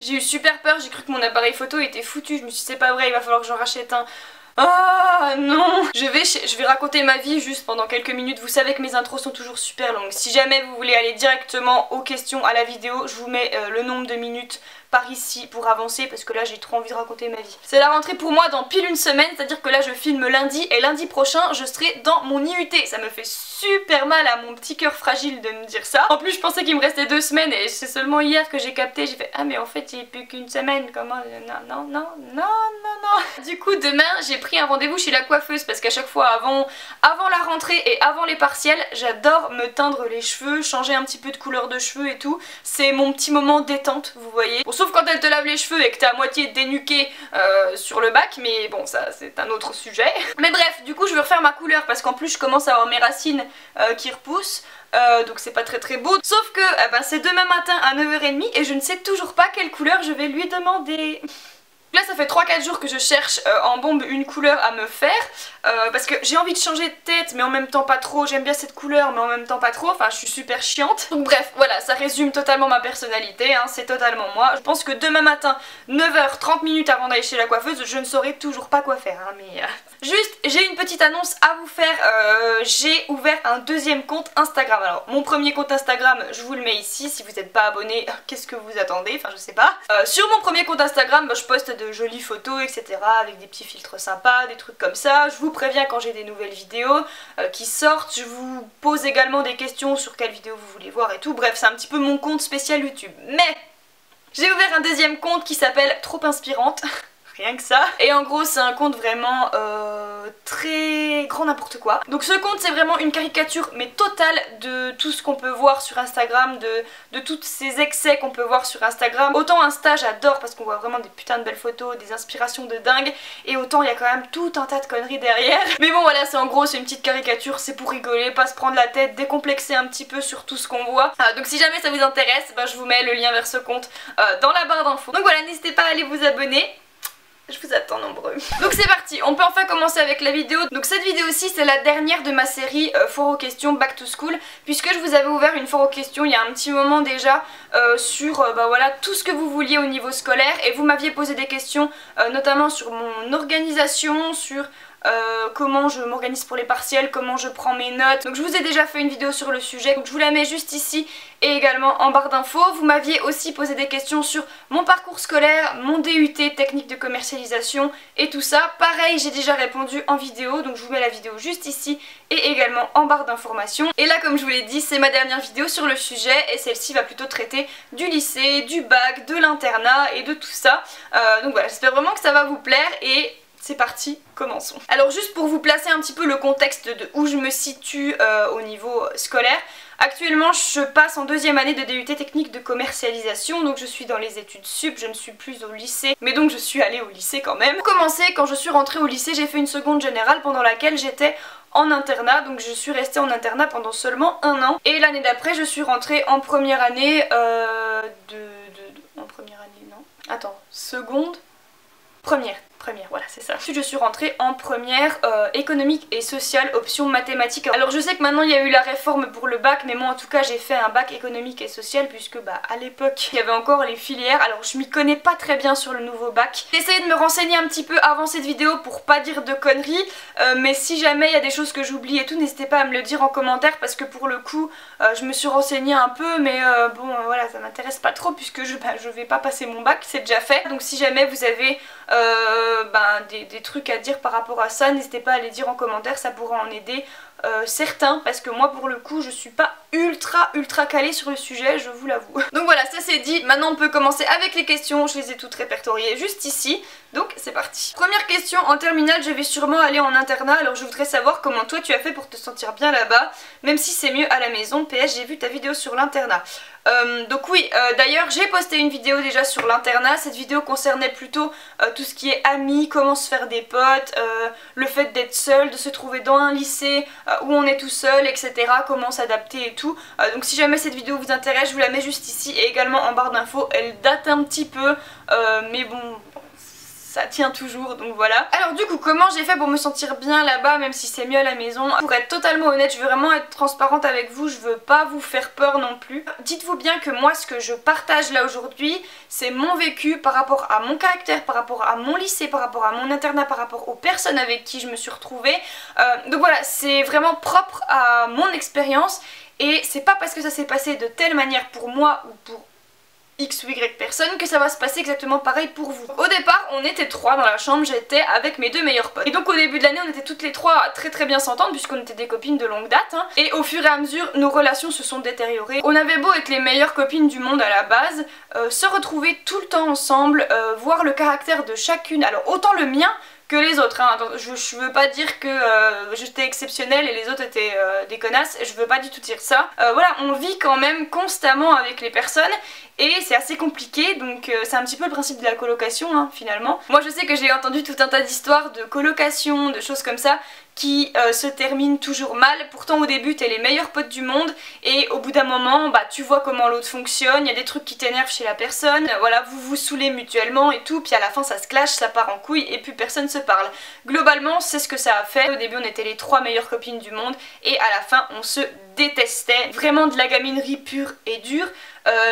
J'ai eu super peur, j'ai cru que mon appareil photo était foutu, je me suis dit c'est pas vrai, il va falloir que j'en rachète un. Ah non, je vais raconter ma vie juste pendant quelques minutes. Vous savez que mes intros sont toujours super longues. Si jamais vous voulez aller directement aux questions, à la vidéo, je vous mets le nombre de minutes par ici pour avancer parce que là j'ai trop envie de raconter ma vie. C'est la rentrée pour moi dans pile une semaine, c'est-à-dire que là je filme lundi et lundi prochain je serai dans mon IUT. Ça me fait super mal à mon petit cœur fragile de me dire ça. En plus je pensais qu'il me restait 2 semaines et c'est seulement hier que j'ai capté, j'ai fait ah mais en fait il n'y a plus qu'une semaine, comment non. Du coup demain j'ai pris un rendez-vous chez la coiffeuse parce qu'à chaque fois avant la rentrée et avant les partiels j'adore me teindre les cheveux, changer un petit peu de couleur de cheveux et tout. C'est mon petit moment détente, vous voyez. Bon, sauf quand elle te lave les cheveux et que t'es à moitié dénuqué sur le bac, mais bon ça c'est un autre sujet. Mais bref, du coup je veux refaire ma couleur parce qu'en plus je commence à avoir mes racines qui repoussent. Donc c'est pas très beau. Sauf que c'est demain matin à 9h30 et je ne sais toujours pas quelle couleur je vais lui demander. Là ça fait 3-4 jours que je cherche en bombe une couleur à me faire parce que j'ai envie de changer de tête mais en même temps pas trop, j'aime bien cette couleur mais en même temps pas trop, enfin je suis super chiante. Donc bref voilà, ça résume totalement ma personnalité, hein, c'est totalement moi. Je pense que demain matin 9h 30 minutes avant d'aller chez la coiffeuse je ne saurai toujours pas quoi faire, hein, mais juste j'ai une petite annonce à vous faire, j'ai ouvert un deuxième compte Instagram. Alors mon premier compte Instagram je vous le mets ici, si vous n'êtes pas abonné qu'est-ce que vous attendez, enfin je sais pas. Sur mon premier compte Instagram je poste de jolies photos etc avec des petits filtres sympas, des trucs comme ça. Je vous préviens quand j'ai des nouvelles vidéos qui sortent, je vous pose également des questions sur quelle vidéo vous voulez voir et tout. Bref c'est un petit peu mon compte spécial YouTube. Mais j'ai ouvert un deuxième compte qui s'appelle Trop Inspirante. Rien que ça. Et en gros c'est un compte vraiment très grand n'importe quoi. Donc ce compte c'est vraiment une caricature mais totale de tout ce qu'on peut voir sur Instagram, de tous ces excès qu'on peut voir sur Instagram. Autant Insta j'adore parce qu'on voit vraiment des putains de belles photos, des inspirations de dingue, et autant il y a quand même tout un tas de conneries derrière. Mais bon voilà, c'est en gros c'est une petite caricature, c'est pour rigoler, pas se prendre la tête, décomplexer un petit peu sur tout ce qu'on voit. Donc si jamais ça vous intéresse, je vous mets le lien vers ce compte dans la barre d'infos. Donc voilà, n'hésitez pas à aller vous abonner. Je vous attends nombreux. Donc c'est parti, on peut enfin commencer avec la vidéo. Donc cette vidéo-ci c'est la dernière de ma série foire aux questions Back to School, puisque je vous avais ouvert une foire aux questions il y a un petit moment déjà sur voilà, tout ce que vous vouliez au niveau scolaire, et vous m'aviez posé des questions notamment sur mon organisation, sur comment je m'organise pour les partiels, comment je prends mes notes. Donc je vous ai déjà fait une vidéo sur le sujet, donc je vous la mets juste ici et également en barre d'infos. Vous m'aviez aussi posé des questions sur mon parcours scolaire, mon DUT, technique de commercialisation et tout ça. Pareil, j'ai déjà répondu en vidéo, donc je vous mets la vidéo juste ici et également en barre d'informations. Et là comme je vous l'ai dit, c'est ma dernière vidéo sur le sujet, et celle-ci va plutôt traiter du lycée, du bac, de l'internat et de tout ça. Donc voilà, j'espère vraiment que ça va vous plaire et c'est parti, commençons. Alors juste pour vous placer un petit peu le contexte de où je me situe au niveau scolaire. Actuellement je passe en 2e année de DUT technique de commercialisation, donc je suis dans les études sup, je ne suis plus au lycée, mais donc je suis allée au lycée quand même. Pour commencer, quand je suis rentrée au lycée, j'ai fait une seconde générale pendant laquelle j'étais en internat, donc je suis restée en internat pendant seulement 1 an. Et l'année d'après je suis rentrée en première année en première année, non. Attends, seconde. Première, voilà c'est ça. Ensuite je suis rentrée en première économique et sociale option mathématiques. Alors je sais que maintenant il y a eu la réforme pour le bac, mais moi en tout cas j'ai fait un bac économique et social, puisque à l'époque il y avait encore les filières. Alors je m'y connais pas très bien sur le nouveau bac. J'ai essayé de me renseigner un petit peu avant cette vidéo pour pas dire de conneries, mais si jamais il y a des choses que j'oublie et tout, n'hésitez pas à me le dire en commentaire, parce que pour le coup je me suis renseignée un peu, mais bon voilà, ça m'intéresse pas trop puisque je vais pas passer mon bac, c'est déjà fait. Donc si jamais vous avez des trucs à dire par rapport à ça, n'hésitez pas à les dire en commentaire, ça pourra en aider certains, parce que moi pour le coup je suis pas ultra calée sur le sujet, je vous l'avoue. Donc voilà, ça c'est dit, maintenant on peut commencer avec les questions, je les ai toutes répertoriées juste ici, donc c'est parti. Première question, en terminale je vais sûrement aller en internat, alors je voudrais savoir comment toi tu as fait pour te sentir bien là-bas, même si c'est mieux à la maison. PS, j'ai vu ta vidéo sur l'internat. Donc oui, d'ailleurs j'ai posté une vidéo déjà sur l'internat. Cette vidéo concernait plutôt tout ce qui est amis, comment se faire des potes, le fait d'être seul, de se trouver dans un lycée où on est tout seul, etc. Comment s'adapter et tout. Donc si jamais cette vidéo vous intéresse, je vous la mets juste ici et également en barre d'infos. Elle date un petit peu, mais bon, ça tient toujours, donc voilà. Alors du coup, comment j'ai fait pour me sentir bien là-bas, même si c'est mieux à la maison? Pour être totalement honnête, je veux vraiment être transparente avec vous, je veux pas vous faire peur non plus. Dites-vous bien que moi, ce que je partage là aujourd'hui, c'est mon vécu par rapport à mon caractère, par rapport à mon lycée, par rapport à mon internat, par rapport aux personnes avec qui je me suis retrouvée. Donc voilà, c'est vraiment propre à mon expérience et c'est pas parce que ça s'est passé de telle manière pour moi ou pour X ou Y personnes que ça va se passer exactement pareil pour vous. Au départ, on était 3 dans la chambre, j'étais avec mes 2 meilleurs potes. Et donc au début de l'année, on était toutes les 3 très bien s'entendre puisqu'on était des copines de longue date. Hein. Et au fur et à mesure, nos relations se sont détériorées. On avait beau être les meilleures copines du monde à la base, se retrouver tout le temps ensemble, voir le caractère de chacune. Alors autant le mien que les autres, hein. Attends, je veux pas dire que j'étais exceptionnelle et les autres étaient des connasses, je veux pas du tout dire ça. Voilà, on vit quand même constamment avec les personnes et c'est assez compliqué, donc c'est un petit peu le principe de la colocation hein, finalement. Moi je sais que j'ai entendu tout un tas d'histoires de colocation, de choses comme ça qui se terminent toujours mal. Pourtant au début t'es les meilleurs potes du monde et au bout d'un moment bah tu vois comment l'autre fonctionne, il y a des trucs qui t'énervent chez la personne, voilà, vous vous saoulez mutuellement et tout, puis à la fin ça se clash, ça part en couille et puis personne se parle. Globalement c'est ce que ça a fait. Au début on était les 3 meilleures copines du monde et à la fin on se détestait, vraiment de la gaminerie pure et dure,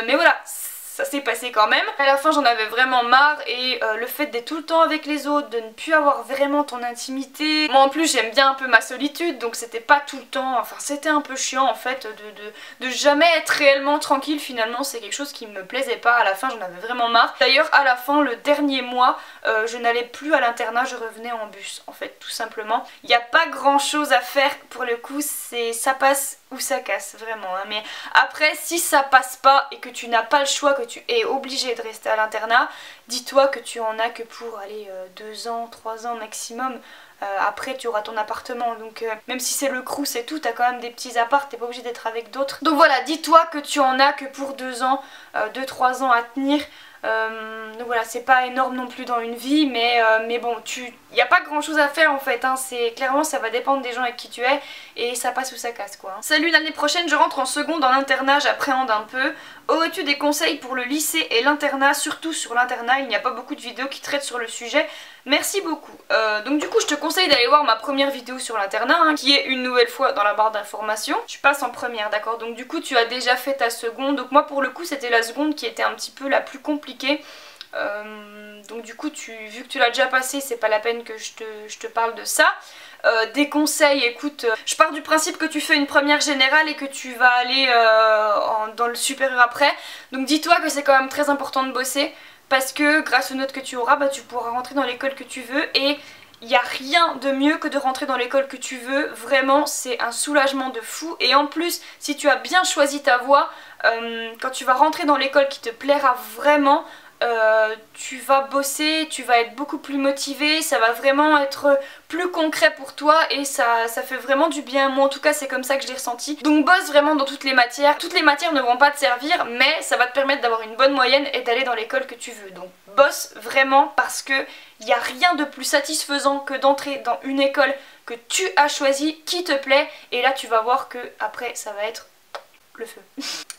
mais voilà, ça s'est passé quand même. À la fin j'en avais vraiment marre et le fait d'être tout le temps avec les autres, de ne plus avoir vraiment ton intimité. Moi en plus j'aime bien un peu ma solitude donc c'était pas tout le temps, enfin c'était un peu chiant en fait de jamais être réellement tranquille finalement, c'est quelque chose qui me plaisait pas. À la fin j'en avais vraiment marre. D'ailleurs à la fin, le dernier mois, je n'allais plus à l'internat, je revenais en bus en fait tout simplement. Il n'y a pas grand chose à faire pour le coup, c'est ça passe ou ça casse vraiment hein. Mais après si ça passe pas et que tu n'as pas le choix, que tu es obligé de rester à l'internat, dis-toi que tu en as que pour aller 2 ans, 3 ans maximum. Après tu auras ton appartement donc même si c'est le crous et tout, t'as quand même des petits apparts, t'es pas obligé d'être avec d'autres. Donc voilà, dis-toi que tu en as que pour 2 ans, 2-3 ans à tenir. Donc voilà, c'est pas énorme non plus dans une vie mais bon, y a pas grand chose à faire en fait hein. C'est clairement, ça va dépendre des gens avec qui tu es et ça passe ou ça casse quoi hein. Salut, l'année prochaine je rentre en seconde en internat, j'appréhende un peu. Aurais-tu des conseils pour le lycée et l'internat, surtout sur l'internat? Il n'y a pas beaucoup de vidéos qui traitent sur le sujet. Merci beaucoup. Donc du coup je te conseille d'aller voir ma première vidéo sur l'internat hein, qui est une nouvelle fois dans la barre d'informations. Tu passes en première, d'accord? Donc du coup tu as déjà fait ta seconde. Donc moi pour le coup c'était la seconde qui était un petit peu la plus compliquée. Donc du coup vu que tu l'as déjà passé, c'est pas la peine que je te parle de ça. Des conseils, écoute, je pars du principe que tu fais une première générale et que tu vas aller dans le supérieur après. Donc dis-toi que c'est quand même très important de bosser parce que grâce aux notes que tu auras, bah, tu pourras rentrer dans l'école que tu veux et il n'y a rien de mieux que de rentrer dans l'école que tu veux. Vraiment c'est un soulagement de fou et en plus si tu as bien choisi ta voie, quand tu vas rentrer dans l'école qui te plaira vraiment, tu vas bosser, tu vas être beaucoup plus motivé, ça va vraiment être plus concret pour toi et ça fait vraiment du bien. Moi en tout cas c'est comme ça que je l'ai ressenti. Donc bosse vraiment dans toutes les matières. Toutes les matières ne vont pas te servir mais ça va te permettre d'avoir une bonne moyenne et d'aller dans l'école que tu veux. Donc bosse vraiment parce que il n'y a rien de plus satisfaisant que d'entrer dans une école que tu as choisie, qui te plaît et là tu vas voir que après ça va être le feu.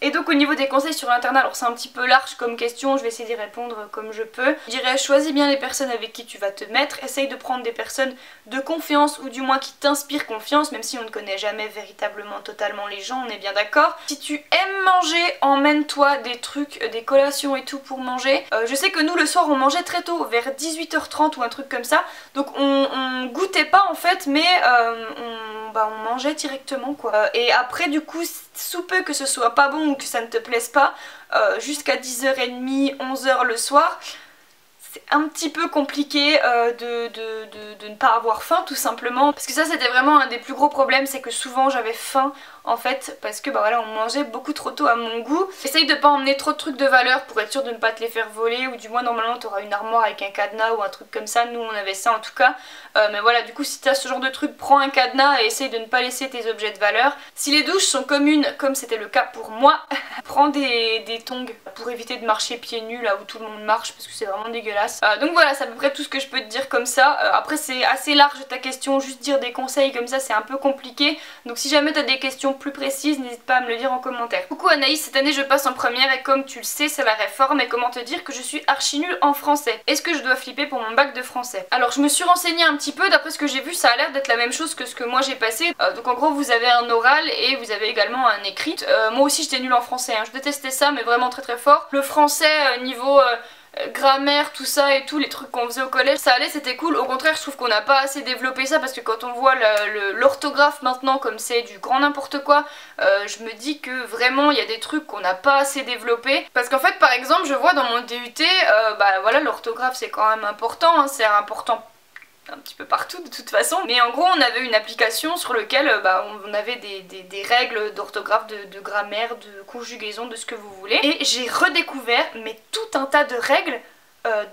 Et donc au niveau des conseils sur l'internat, alors c'est un petit peu large comme question, je vais essayer d'y répondre comme je peux. Je dirais choisis bien les personnes avec qui tu vas te mettre, essaye de prendre des personnes de confiance ou du moins qui t'inspirent confiance, même si on ne connaît jamais véritablement totalement les gens, on est bien d'accord. Si tu aimes manger, emmène-toi des trucs, des collations et tout pour manger. Je sais que nous le soir on mangeait très tôt, vers 18h30 ou un truc comme ça, donc on goûtait pas en fait mais on mangeait directement quoi. Et après du coup, sous peu que ce soit pas bon ou que ça ne te plaise pas, jusqu'à 10h30, 11h le soir, c'est un petit peu compliqué de ne pas avoir faim tout simplement. Parce que ça c'était vraiment un des plus gros problèmes, c'est que souvent j'avais faim en fait parce que bah voilà, on mangeait beaucoup trop tôt à mon goût. Essaye de pas emmener trop de trucs de valeur pour être sûr de ne pas te les faire voler, ou du moins normalement tu auras une armoire avec un cadenas ou un truc comme ça, nous on avait ça en tout cas. Mais voilà, du coup si tu as ce genre de truc, prends un cadenas et essaye de ne pas laisser tes objets de valeur. Si les douches sont communes comme c'était le cas pour moi, prends des tongs pour éviter de marcher pieds nus là où tout le monde marche parce que c'est vraiment dégueulasse. Donc voilà, c'est à peu près tout ce que je peux te dire comme ça. Après c'est assez large ta question, juste dire des conseils comme ça c'est un peu compliqué. Donc si jamais tu as des questions question plus précise, n'hésite pas à me le dire en commentaire. Coucou Anaïs, cette année je passe en première et comme tu le sais c'est la réforme et comment te dire que je suis archi nulle en français. Est-ce que je dois flipper pour mon bac de français? Alors je me suis renseignée un petit peu, d'après ce que j'ai vu ça a l'air d'être la même chose que ce que moi j'ai passé. Donc en gros vous avez un oral et vous avez également un écrit. Moi aussi j'étais nulle en français, hein. Je détestais ça mais vraiment très très fort. Le français niveau... grammaire, tout ça et tout, les trucs qu'on faisait au collège, ça allait, c'était cool. Au contraire, je trouve qu'on n'a pas assez développé ça parce que quand on voit l'orthographe maintenant comme c'est du grand n'importe quoi, je me dis que vraiment il y a des trucs qu'on n'a pas assez développé. Parce qu'en fait, par exemple, je vois dans mon DUT, bah voilà, l'orthographe c'est quand même important, hein, c'est important un petit peu partout de toute façon, mais en gros on avait une application sur laquelle on avait des règles d'orthographe, de grammaire, de conjugaison, de ce que vous voulez, et j'ai redécouvert mais tout un tas de règles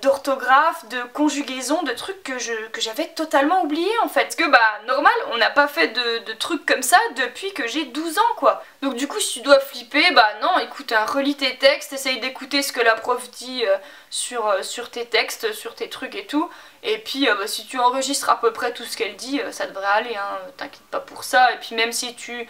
d'orthographe, de conjugaison, de trucs que j'avais totalement oublié en fait. Parce que normal, on n'a pas fait de trucs comme ça depuis que j'ai 12 ans quoi. Donc du coup si tu dois flipper, non, écoute, relis tes textes, essaye d'écouter ce que la prof dit sur tes textes, sur tes trucs et tout. Et puis si tu enregistres à peu près tout ce qu'elle dit, ça devrait aller, hein, t'inquiète pas pour ça. Et puis même si tu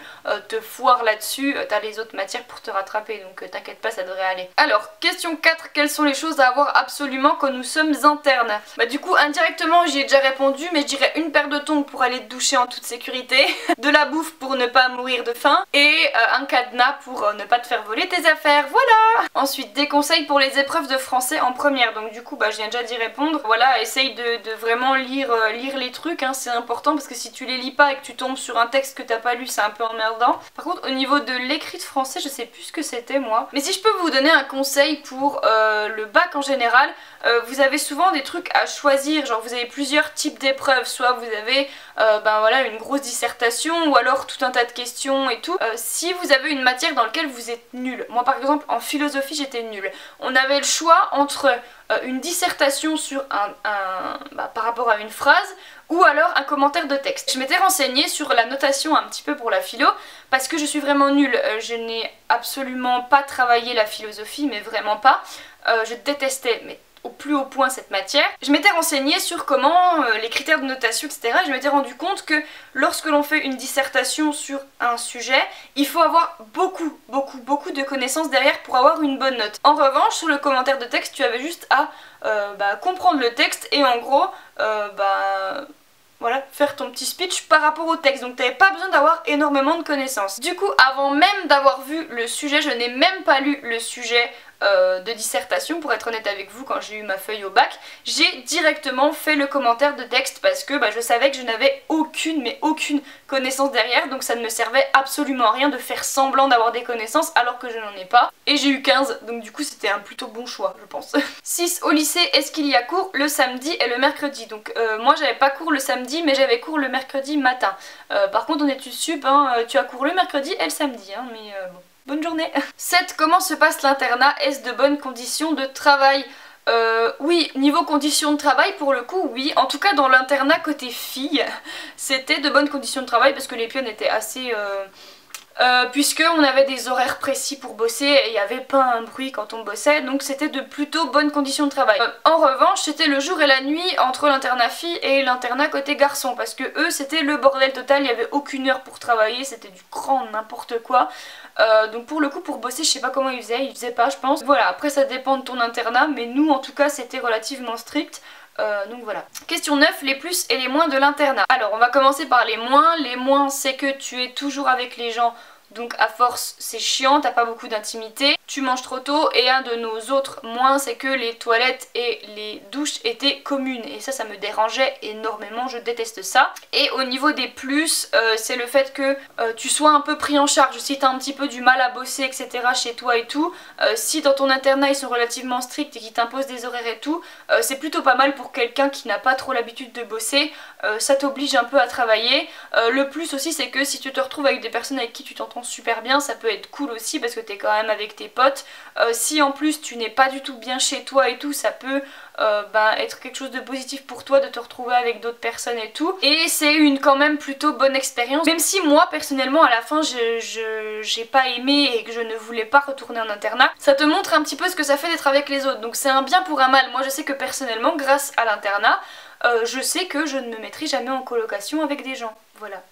te foires là-dessus, t'as les autres matières pour te rattraper, donc t'inquiète pas, ça devrait aller. Alors, question 4, quelles sont les choses à avoir absolument quand nous sommes internes? Du coup, indirectement, j'y ai déjà répondu, mais je dirais une paire de tongs pour aller te doucher en toute sécurité, de la bouffe pour ne pas mourir de faim, et un cadenas pour ne pas te faire voler tes affaires, voilà! Ensuite, des conseils pour les épreuves de français en première, donc du coup, je viens déjà d'y répondre. Voilà, essaye de vraiment lire les trucs, hein, c'est important parce que si tu les lis pas et que tu tombes sur un texte que t'as pas lu, c'est un peu emmerdant. Par contre au niveau de l'écrit de français, je sais plus ce que c'était moi. Mais si je peux vous donner un conseil pour le bac en général, vous avez souvent des trucs à choisir, genre vous avez plusieurs types d'épreuves, soit vous avez voilà, une grosse dissertation ou alors tout un tas de questions et tout. Si vous avez une matière dans laquelle vous êtes nul, moi par exemple en philosophie j'étais nulle, on avait le choix entre une dissertation sur par rapport à une phrase ou alors un commentaire de texte. Je m'étais renseignée sur la notation un petit peu pour la philo parce que je suis vraiment nulle. Je n'ai absolument pas travaillé la philosophie, mais vraiment pas. Je détestais, mais au plus haut point cette matière. Je m'étais renseignée sur comment les critères de notation, etc. Et je m'étais rendu compte que lorsque l'on fait une dissertation sur un sujet, il faut avoir beaucoup de connaissances derrière pour avoir une bonne note. En revanche, sur le commentaire de texte, tu avais juste à comprendre le texte et en gros, voilà, faire ton petit speech par rapport au texte, donc t'avais pas besoin d'avoir énormément de connaissances. Du coup, avant même d'avoir vu le sujet, je n'ai même pas lu le sujet de dissertation pour être honnête avec vous. Quand j'ai eu ma feuille au bac, j'ai directement fait le commentaire de texte parce que je savais que je n'avais aucune connaissance derrière, donc ça ne me servait absolument à rien de faire semblant d'avoir des connaissances alors que je n'en ai pas, et j'ai eu 15, donc du coup c'était un plutôt bon choix je pense. 6. Au lycée, est-ce qu'il y a cours le samedi et le mercredi? Donc moi j'avais pas cours le samedi mais j'avais cours le mercredi matin. Par contre en études sup, tu as cours le mercredi et le samedi, mais bon. Bonne journée. 7. Comment se passe l'internat? Est-ce de bonnes conditions de travail? Oui, niveau conditions de travail pour le coup, oui. En tout cas dans l'internat côté filles, c'était de bonnes conditions de travail parce que les pionnes étaient assez... puisque on avait des horaires précis pour bosser et il n'y avait pas un bruit quand on bossait, donc c'était de plutôt bonnes conditions de travail. En revanche, c'était le jour et la nuit entre l'internat filles et l'internat côté garçon, parce que eux c'était le bordel total, il n'y avait aucune heure pour travailler, c'était du grand n'importe quoi. Donc pour le coup, pour bosser, je sais pas comment ils faisaient pas je pense. Voilà, après ça dépend de ton internat, mais nous en tout cas c'était relativement strict. Donc voilà. Question 9, les plus et les moins de l'internat. Alors on va commencer par les moins. Les moins, c'est que tu es toujours avec les gens, donc à force c'est chiant, t'as pas beaucoup d'intimité, tu manges trop tôt, et un de nos autres moins c'est que les toilettes et les douches étaient communes et ça me dérangeait énormément, je déteste ça. Et au niveau des plus, c'est le fait que tu sois un peu pris en charge si t'as un petit peu du mal à bosser etc chez toi et tout. Si dans ton internat ils sont relativement stricts et qu'ils t'imposent des horaires et tout, c'est plutôt pas mal pour quelqu'un qui n'a pas trop l'habitude de bosser, ça t'oblige un peu à travailler. Le plus aussi c'est que si tu te retrouves avec des personnes avec qui tu t'entends super bien, ça peut être cool aussi parce que t'es quand même avec tes potes. Si en plus tu n'es pas du tout bien chez toi et tout, ça peut être quelque chose de positif pour toi de te retrouver avec d'autres personnes et tout. Et c'est une quand même plutôt bonne expérience, même si moi personnellement à la fin j'ai pas aimé et que je ne voulais pas retourner en internat. Ça te montre un petit peu ce que ça fait d'être avec les autres, donc c'est un bien pour un mal. Moi je sais que personnellement grâce à l'internat, je sais que je ne me mettrai jamais en colocation avec des gens. Voilà.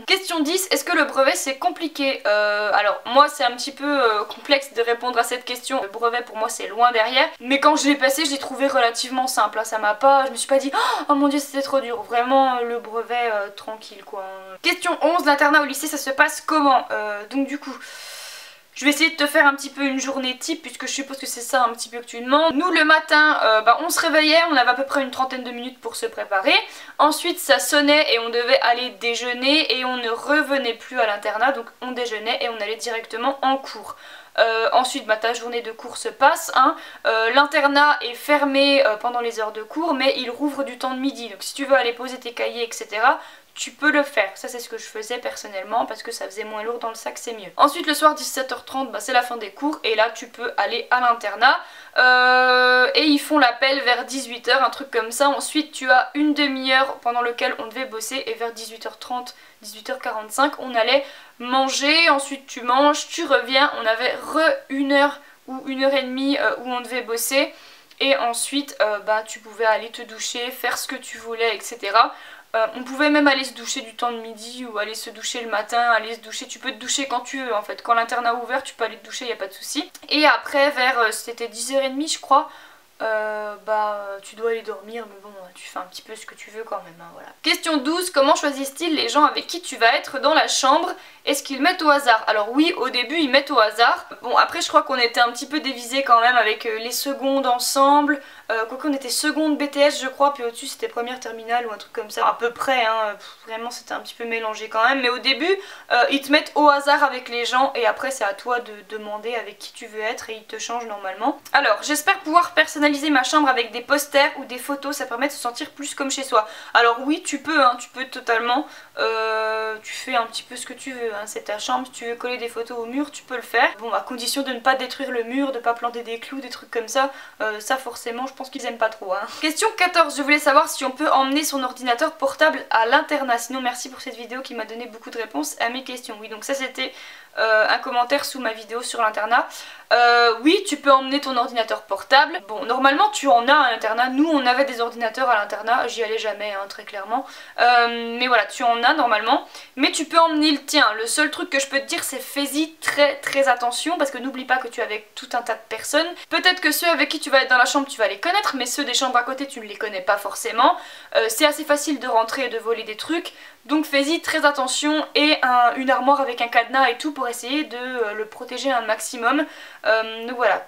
Question 10, est-ce que le brevet c'est compliqué? Alors moi c'est un petit peu complexe de répondre à cette question. Le brevet pour moi c'est loin derrière. Mais quand je l'ai passé je l'ai trouvé relativement simple. Hein. Ça m'a pas... Je me suis pas dit oh mon dieu c'était trop dur. Vraiment le brevet tranquille quoi. Question 11, l'internat au lycée ça se passe comment? Donc du coup... Je vais essayer de te faire un petit peu une journée type puisque je suppose que c'est ça un petit peu que tu demandes. Nous le matin, on se réveillait, on avait à peu près une trentaine de minutes pour se préparer. Ensuite ça sonnait et on devait aller déjeuner et on ne revenait plus à l'internat. Donc on déjeunait et on allait directement en cours. Ensuite ta journée de cours se passe. Hein. L'internat est fermé pendant les heures de cours mais il rouvre du temps de midi. Donc si tu veux aller poser tes cahiers etc. tu peux le faire. Ça c'est ce que je faisais personnellement parce que ça faisait moins lourd dans le sac, c'est mieux. Ensuite le soir 17h30 c'est la fin des cours et là tu peux aller à l'internat et ils font l'appel vers 18h, un truc comme ça. Ensuite tu as une demi-heure pendant laquelle on devait bosser et vers 18h30, 18h45 on allait manger. Ensuite tu manges, tu reviens, on avait une heure ou une heure et demie où on devait bosser et ensuite tu pouvais aller te doucher, faire ce que tu voulais etc. On pouvait même aller se doucher du temps de midi ou aller se doucher le matin, aller se doucher, tu peux te doucher quand tu veux en fait. Quand l'internat est ouvert tu peux aller te doucher, y a pas de souci. Et après vers, c'était 10h30 je crois, tu dois aller dormir mais bon tu fais un petit peu ce que tu veux quand même hein, voilà. Question 12, comment choisissent-ils les gens avec qui tu vas être dans la chambre? Est-ce qu'ils mettent au hasard? Alors oui au début ils mettent au hasard. Bon après je crois qu'on était un petit peu dévisés quand même avec les secondes ensemble. Quoique on était seconde BTS je crois, puis au-dessus c'était première terminale ou un truc comme ça. À peu près hein, vraiment c'était un petit peu mélangé quand même. Mais au début ils te mettent au hasard avec les gens et après c'est à toi de demander avec qui tu veux être et ils te changent normalement. Alors j'espère pouvoir personnaliser ma chambre avec des posters ou des photos, ça permet de se sentir plus comme chez soi. Alors oui tu peux hein, tu peux totalement, tu fais un petit peu ce que tu veux. C'est ta chambre, si tu veux coller des photos au mur tu peux le faire. Bon à condition de ne pas détruire le mur, de pas planter des clous, des trucs comme ça. Ça forcément je pense qu'ils aiment pas trop hein. Question 14, je voulais savoir si on peut emmener son ordinateur portable à l'internat. Sinon merci pour cette vidéo qui m'a donné beaucoup de réponses à mes questions. Oui donc ça c'était un commentaire sous ma vidéo sur l'internat. Oui tu peux emmener ton ordinateur portable. Bon normalement tu en as à l'internat, nous on avait des ordinateurs à l'internat, j'y allais jamais hein, très clairement. Mais voilà tu en as normalement, mais tu peux emmener le tien. Le seul truc que je peux te dire c'est fais-y très attention parce que n'oublie pas que tu es avec tout un tas de personnes. Peut-être que ceux avec qui tu vas être dans la chambre tu vas les connaître mais ceux des chambres à côté tu ne les connais pas forcément. C'est assez facile de rentrer et de voler des trucs. Donc fais-y très attention et une armoire avec un cadenas et tout pour essayer de le protéger un maximum. Donc voilà.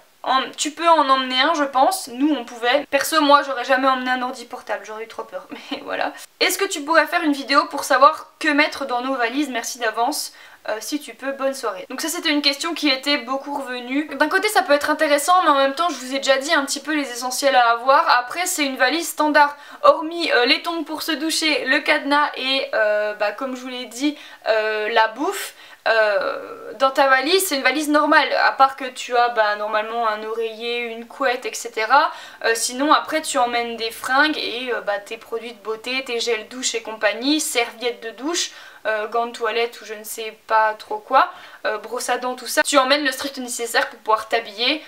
Tu peux en emmener un je pense, nous on pouvait. Perso moi j'aurais jamais emmené un ordi portable, j'aurais eu trop peur, mais voilà. Est-ce que tu pourrais faire une vidéo pour savoir que mettre dans nos valises? Merci d'avance. Si tu peux, bonne soirée. Donc ça c'était une question qui était beaucoup revenue. D'un côté ça peut être intéressant mais en même temps je vous ai déjà dit un petit peu les essentiels à avoir. Après c'est une valise standard, hormis les tongs pour se doucher, le cadenas et comme je vous l'ai dit la bouffe. Dans ta valise c'est une valise normale à part que tu as normalement un oreiller, une couette etc. Sinon après tu emmènes des fringues et tes produits de beauté, tes gels douche et compagnie, serviettes de douche, gants de toilette ou je ne sais pas trop quoi, brosse à dents tout ça. Tu emmènes le strict nécessaire pour pouvoir t'habiller,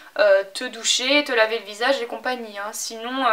te doucher, te laver le visage et compagnie hein. Sinon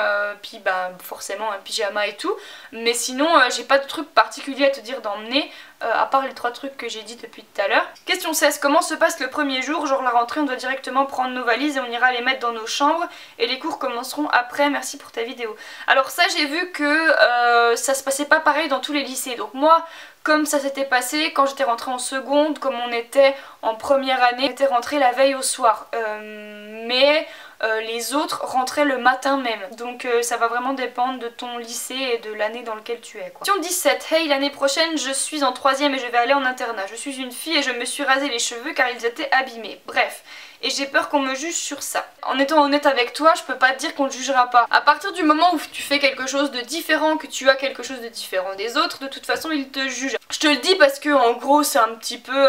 puis forcément un pyjama et tout. Mais sinon j'ai pas de truc particulier à te dire d'emmener à part les 3 trucs que j'ai dit depuis tout à l'heure. Question 16, comment se passe le premier jour? Genre la rentrée on doit directement prendre nos valises et on ira les mettre dans nos chambres et les cours commenceront après. Merci pour ta vidéo. Alors ça j'ai vu que ça se passait pas pareil dans tous les lycées. Donc moi comme ça s'était passé quand j'étais rentrée en seconde, comme on était en première année, on était rentrée la veille au soir. Mais les autres rentraient le matin même. Donc ça va vraiment dépendre de ton lycée et de l'année dans laquelle tu es quoi. Question 17, hey l'année prochaine je suis en 3ème et je vais aller en internat. Je suis une fille et je me suis rasé les cheveux car ils étaient abîmés. Bref. Et j'ai peur qu'on me juge sur ça. En étant honnête avec toi, je peux pas te dire qu'on ne jugera pas. À partir du moment où tu fais quelque chose de différent, que tu as quelque chose de différent des autres, de toute façon ils te jugent. Je te le dis parce que en gros c'est un petit peu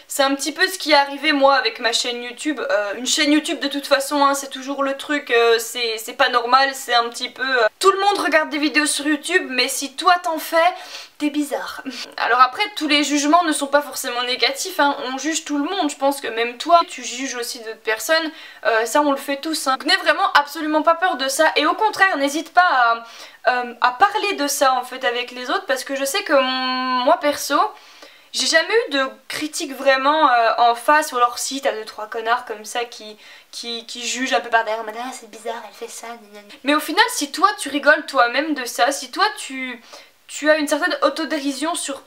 ce qui est arrivé moi avec ma chaîne YouTube. Une chaîne YouTube de toute façon hein, c'est toujours le truc, c'est pas normal, c'est un petit peu... Tout le monde regarde des vidéos sur YouTube mais si toi t'en fais, t'es bizarre. Alors après, tous les jugements ne sont pas forcément négatifs, hein. On juge tout le monde, je pense que même toi, tu juges aussi d'autres personnes, ça on le fait tous, hein. Donc n'aie vraiment absolument pas peur de ça, et au contraire, n'hésite pas à parler de ça en fait avec les autres, parce que je sais que moi perso, j'ai jamais eu de critiques vraiment en face, ou alors si t'as 2-3 connards comme ça qui jugent un peu par derrière, ah, c'est bizarre, elle fait ça, mais au final, si toi tu rigoles toi-même de ça, si toi tu as une certaine autodérision sur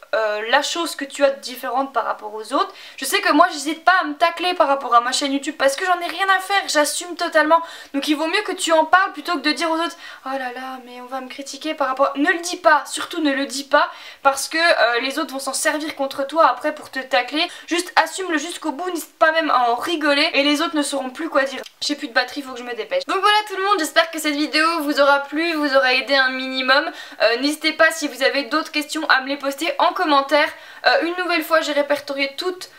la chose que tu as de différente par rapport aux autres. Je sais que moi j'hésite pas à me tacler par rapport à ma chaîne YouTube parce que j'en ai rien à faire, j'assume totalement. Donc il vaut mieux que tu en parles plutôt que de dire aux autres oh là là mais on va me critiquer par rapport... Ne le dis pas, surtout ne le dis pas parce que les autres vont s'en servir contre toi après pour te tacler. Juste assume-le jusqu'au bout, n'hésite pas même à en rigoler et les autres ne sauront plus quoi dire. J'ai plus de batterie, faut que je me dépêche. Donc voilà tout le monde, j'espère que cette vidéo vous aura plu, vous aura aidé un minimum. N'hésitez pas si vous avez d'autres questions à me les poster en commentaire. Une nouvelle fois j'ai répertorié toutes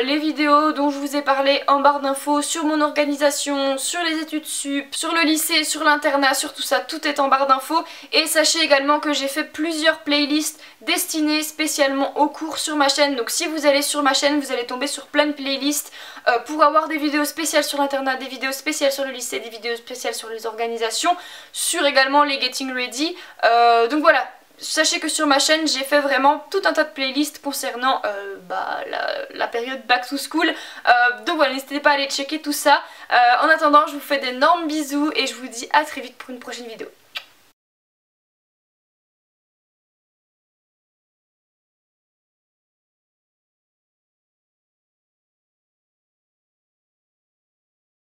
les vidéos dont je vous ai parlé en barre d'infos sur mon organisation, sur les études sup, sur le lycée, sur l'internat, sur tout ça, tout est en barre d'infos. Et sachez également que j'ai fait plusieurs playlists destinées spécialement aux cours sur ma chaîne. Donc si vous allez sur ma chaîne, vous allez tomber sur plein de playlists pour avoir des vidéos spéciales sur l'internat, des vidéos spéciales sur le lycée, des vidéos spéciales sur les organisations, sur également les Getting Ready. Donc voilà. Sachez que sur ma chaîne j'ai fait vraiment tout un tas de playlists concernant la période back to school, donc voilà, n'hésitez pas à aller checker tout ça. En attendant je vous fais d'énormes bisous et je vous dis à très vite pour une prochaine vidéo.